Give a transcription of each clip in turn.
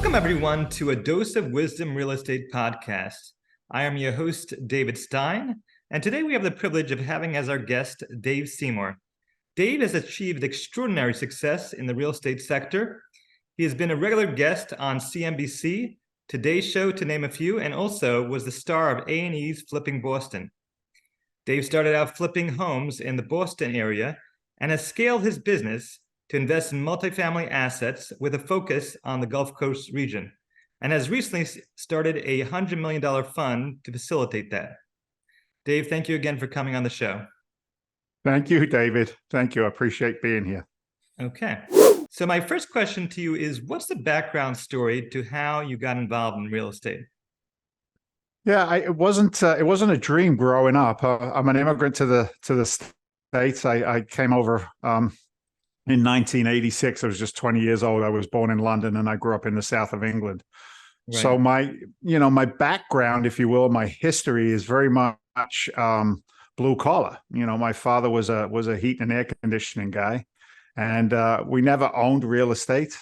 Welcome, everyone, to a Dose of Wisdom Real Estate podcast. I am your host, David Stein, and today we have the privilege of having as our guest Dave Seymour. Dave has achieved extraordinary success in the real estate sector. He has been a regular guest on CNBC, Today's Show, to name a few, and also was the star of A&E's Flipping Boston. Dave started out flipping homes in the Boston area and has scaled his business to invest in multifamily assets with a focus on the Gulf Coast region, and has recently started a $100 million fund to facilitate that. Dave, thank you again for coming on the show. Thank you, David. Thank you. I appreciate being here. Okay. So my first question to you is, what's the background story to how you got involved in real estate? Yeah, it wasn't a dream growing up. I'm an immigrant to the States. I came over in 1986. I was just 20 years old. I was born in London and I grew up in the south of England. Right. So my background, if you will, my history is very much blue collar. My father was a heat and air conditioning guy. And we never owned real estate.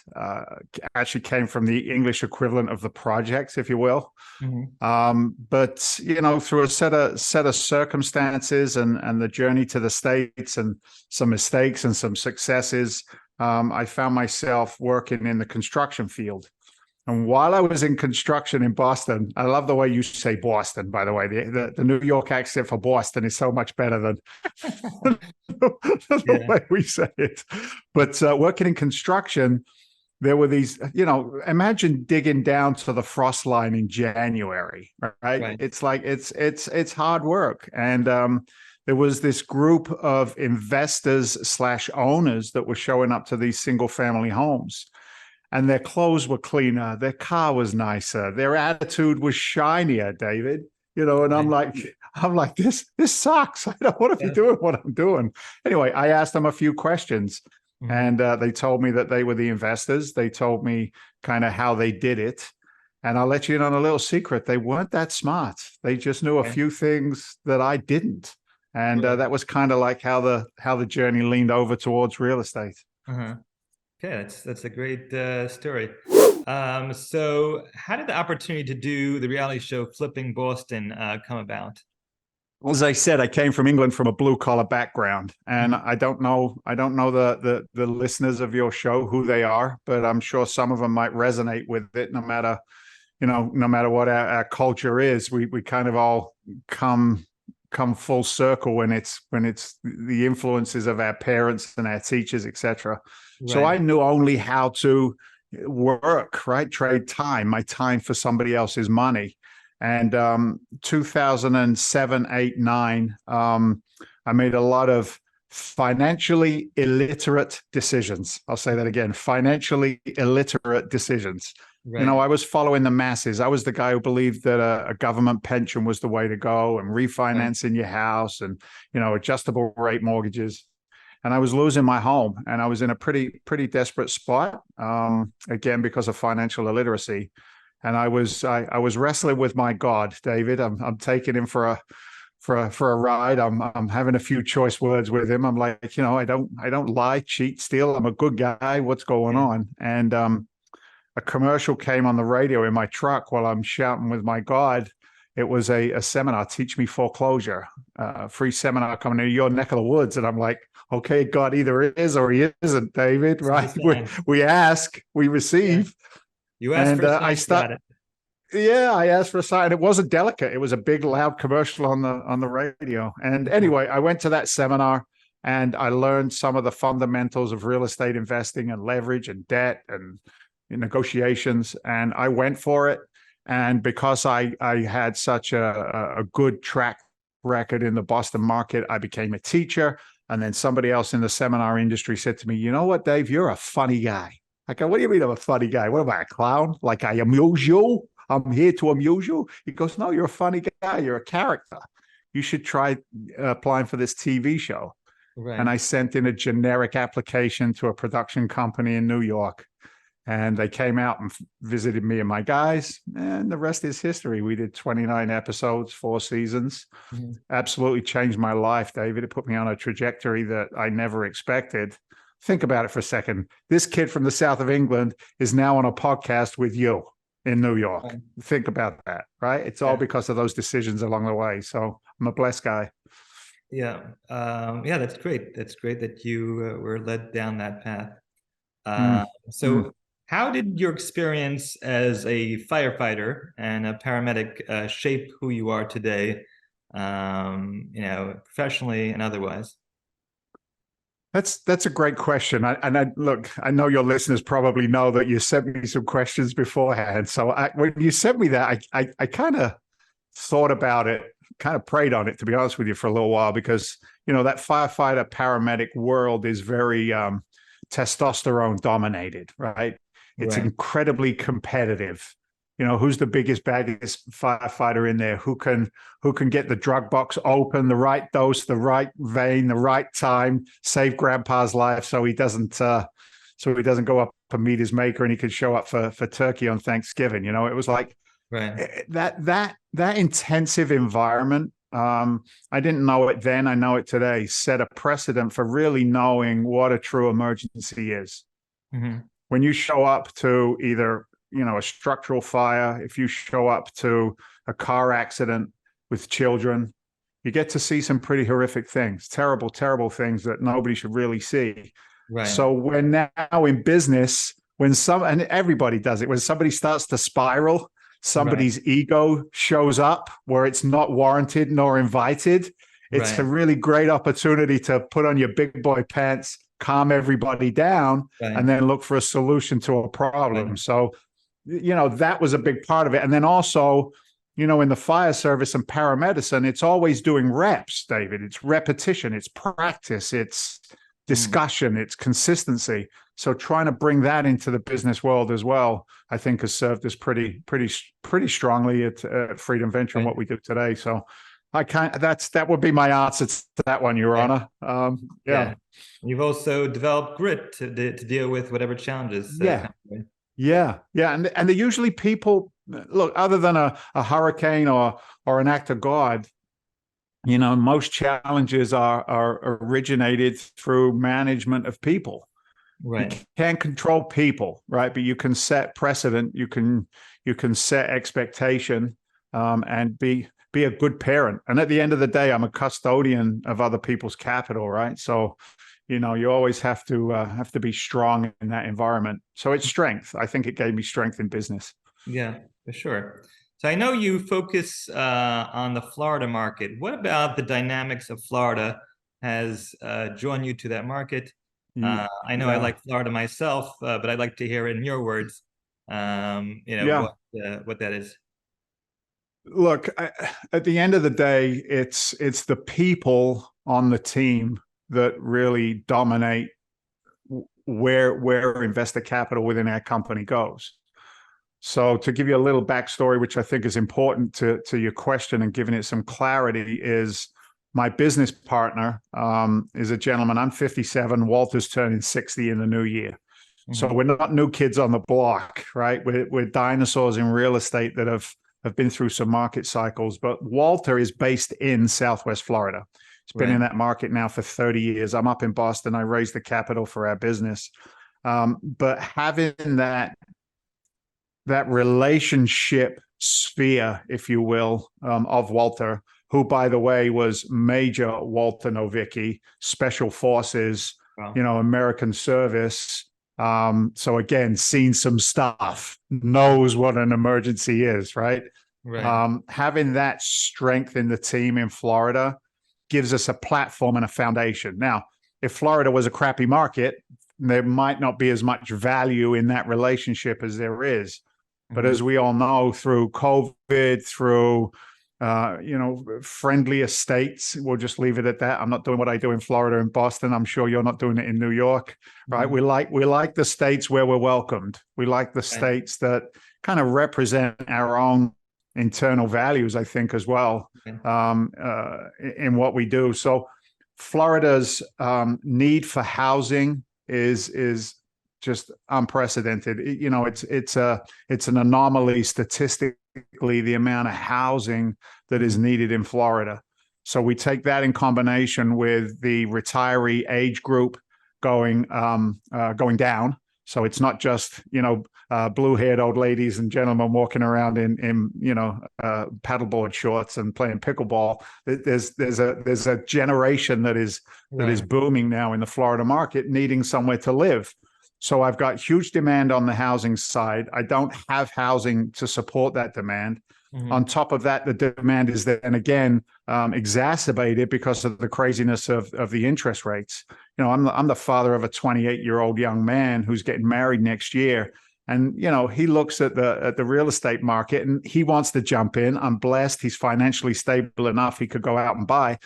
Actually came from the English equivalent of the projects, if you will. Mm-hmm. But through a set of circumstances and the journey to the States and some mistakes and some successes, I found myself working in the construction field. And while I was in construction in Boston, I love the way you say Boston, by the way. The New York accent for Boston is so much better than the way we say it. But working in construction, there were these, imagine digging down to the frost line in January, right? It's like, it's hard work. And there was this group of investors / owners that were showing up to these single family homes. And their clothes were cleaner, their car was nicer, their attitude was shinier, David. And I'm like, this sucks. I don't want to be doing what I'm doing. Anyway, I asked them a few questions, and they told me that they were the investors. They told me kind of how they did it. And I'll let you in on a little secret. They weren't that smart. They just knew a few things that I didn't. And that was kind of like how the journey leaned over towards real estate. Uh-huh. Okay, that's a great story. So how did the opportunity to do the reality show Flipping Boston come about? As I said, I came from England from a blue collar background, and I don't know the listeners of your show who they are, but I'm sure some of them might resonate with it. No matter what our culture is, we kind of all come full circle when it's the influences of our parents and our teachers, etc. Right. So I knew only how to work, right? Trade time, my time for somebody else's money. And 2007, 8, 9, I made a lot of financially illiterate decisions. I'll say that again, financially illiterate decisions. Right. I was following the masses. I was the guy who believed that a government pension was the way to go, and refinancing your house and, adjustable rate mortgages. And I was losing my home, and I was in a pretty desperate spot, again, because of financial illiteracy. And I was wrestling with my God, David. I'm taking him for a ride. I'm having a few choice words with him. I'm like, I don't lie, cheat, steal. I'm a good guy. What's going on? And a commercial came on the radio in my truck while I'm shouting with my God. It was a seminar, Teach Me Foreclosure, free seminar coming in your neck of the woods. And I'm like, okay, God either is or he isn't, David, right? We ask, we receive. You asked for a sign. I asked for a sign. It wasn't delicate. It was a big, loud commercial on the radio. And anyway, I went to that seminar and I learned some of the fundamentals of real estate investing and leverage and debt and negotiations. And I went for it. And because I had such a good track record in the Boston market, I became a teacher. And then somebody else in the seminar industry said to me, you know what, Dave, you're a funny guy. I go, what do you mean I'm a funny guy? What am I, a clown? Like I amuse you? I'm here to amuse you? He goes, no, you're a funny guy. You're a character. You should try applying for this TV show. Right. And I sent in a generic application to a production company in New York. And they came out and visited me and my guys, and the rest is history. We did 29 episodes, 4 seasons. Absolutely changed my life, David. It put me on a trajectory that I never expected. Think about it for a second. This kid from the south of England is now on a podcast with you in New York. Right. Think about that, right? It's all because of those decisions along the way. So I'm a blessed guy. Yeah. Yeah, that's great. That's great that you were led down that path. So how did your experience as a firefighter and a paramedic shape who you are today, professionally and otherwise? That's a great question. Look, I know your listeners probably know that you sent me some questions beforehand. So when you sent me that, I kind of thought about it, kind of prayed on it, to be honest with you, for a little while, because, that firefighter paramedic world is very testosterone dominated, right? It's incredibly competitive. Who's the biggest, baddest firefighter in there? Who can get the drug box open, the right dose, the right vein, the right time, save grandpa's life so he doesn't go up and meet his maker and he can show up for turkey on Thanksgiving. It was like that intensive environment. I didn't know it then. I know it today. Set a precedent for really knowing what a true emergency is. Mm-hmm. When you show up to either a structural fire, if you show up to a car accident with children, you get to see some pretty horrific things, terrible, terrible things that nobody should really see. Right. So we're now in business and everybody does it, when somebody starts to spiral, somebody's ego shows up where it's not warranted nor invited. It's a really great opportunity to put on your big boy pants, calm everybody down, and then look for a solution to a problem. So, that was a big part of it. And then also, in the fire service and paramedicine, it's always doing reps, David. It's repetition, it's practice, it's discussion, it's consistency. So trying to bring that into the business world as well, I think has served us pretty strongly at Freedom Venture and what we do today. So that would be my answer to that one, Your Honor. Yeah. You've also developed grit to deal with whatever challenges. Yeah. And they're usually people, look, other than a hurricane or an act of God, most challenges are originated through management of people. Right. You can't control people, right? But you can set precedent, you can set expectation, and be a good parent. And at the end of the day, I'm a custodian of other people's capital, right? So you always have to be strong in that environment. So it's strength. I think it gave me strength in business. Yeah, for sure. So I know you focus on the Florida market. What about the dynamics of Florida has drawn you to that market? I know I like Florida myself, but I'd like to hear it in your words, what that is. Look, at the end of the day, it's the people on the team that really dominate where investor capital within our company goes. So to give you a little backstory, which I think is important to your question and giving it some clarity, is my business partner is a gentleman. I'm 57. Walter's turning 60 in the new year. Mm-hmm. So we're not new kids on the block, right? We're dinosaurs in real estate that have been through some market cycles. But Walter is based in Southwest Florida. He's been in that market now for 30 years. I'm up in Boston. I raised the capital for our business. But having that relationship sphere, if you will, of Walter, who, by the way, was Major Walter Novicki, Special Forces, American service. So again, seen some stuff, knows what an emergency is, right? Having that strength in the team in Florida gives us a platform and a foundation. Now, if Florida was a crappy market, there might not be as much value in that relationship as there is. But as we all know, through COVID, through friendlier states, we'll just leave it at that. I'm not doing what I do in Florida and Boston. I'm sure you're not doing it in New York, right? We like the states where we're welcomed. We like the states that kind of represent our own internal values, I think, as well, in what we do. So Florida's need for housing is just unprecedented. It's an anomaly statistically, the amount of housing that is needed in Florida. So we take that in combination with the retiree age group going down. So it's not just, blue-haired old ladies and gentlemen walking around in paddleboard shorts and playing pickleball. There's a generation that is booming now in the Florida market, needing somewhere to live. So I've got huge demand on the housing side. I don't have housing to support that demand. Mm-hmm. On top of that, the demand is then again exacerbated because of the craziness of the interest rates. I'm the father of a 28-year-old young man who's getting married next year, and he looks at the real estate market and he wants to jump in. I'm blessed; he's financially stable enough; he could go out and buy.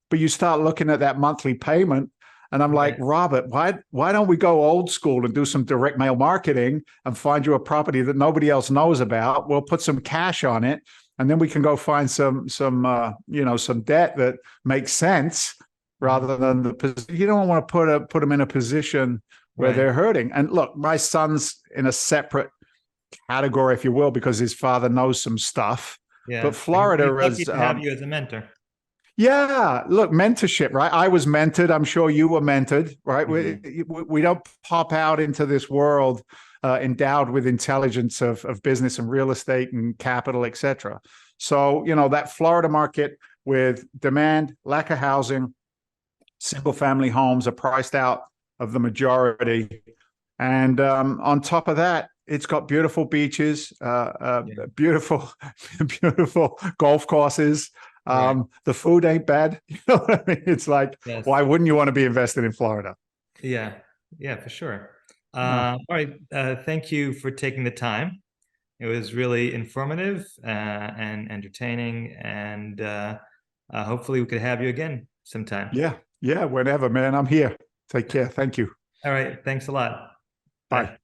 But you start looking at that monthly payment, and I'm like, Robert, why don't we go old school and do some direct mail marketing and find you a property that nobody else knows about? We'll put some cash on it, and then we can go find some debt that makes sense, rather than you don't want to put them in a position where they're hurting. And look, my son's in a separate category, if you will, because his father knows some stuff. Yeah. But Florida is lucky to have you as a mentor. Yeah, look, mentorship, right? I was mentored. I'm sure you were mentored, right? Mm-hmm. We don't pop out into this world endowed with intelligence of business and real estate and capital, et cetera. So, that Florida market with demand, lack of housing, single family homes are priced out of the majority. And on top of that, it's got beautiful beaches, beautiful golf courses. The food ain't bad. You know what I mean? It's like, why wouldn't you want to be invested in Florida? Yeah, for sure. All right. Thank you for taking the time. It was really informative and entertaining, and hopefully we could have you again sometime. Yeah, whenever, man. I'm here. Take care. Thank you. All right. Thanks a lot. Bye.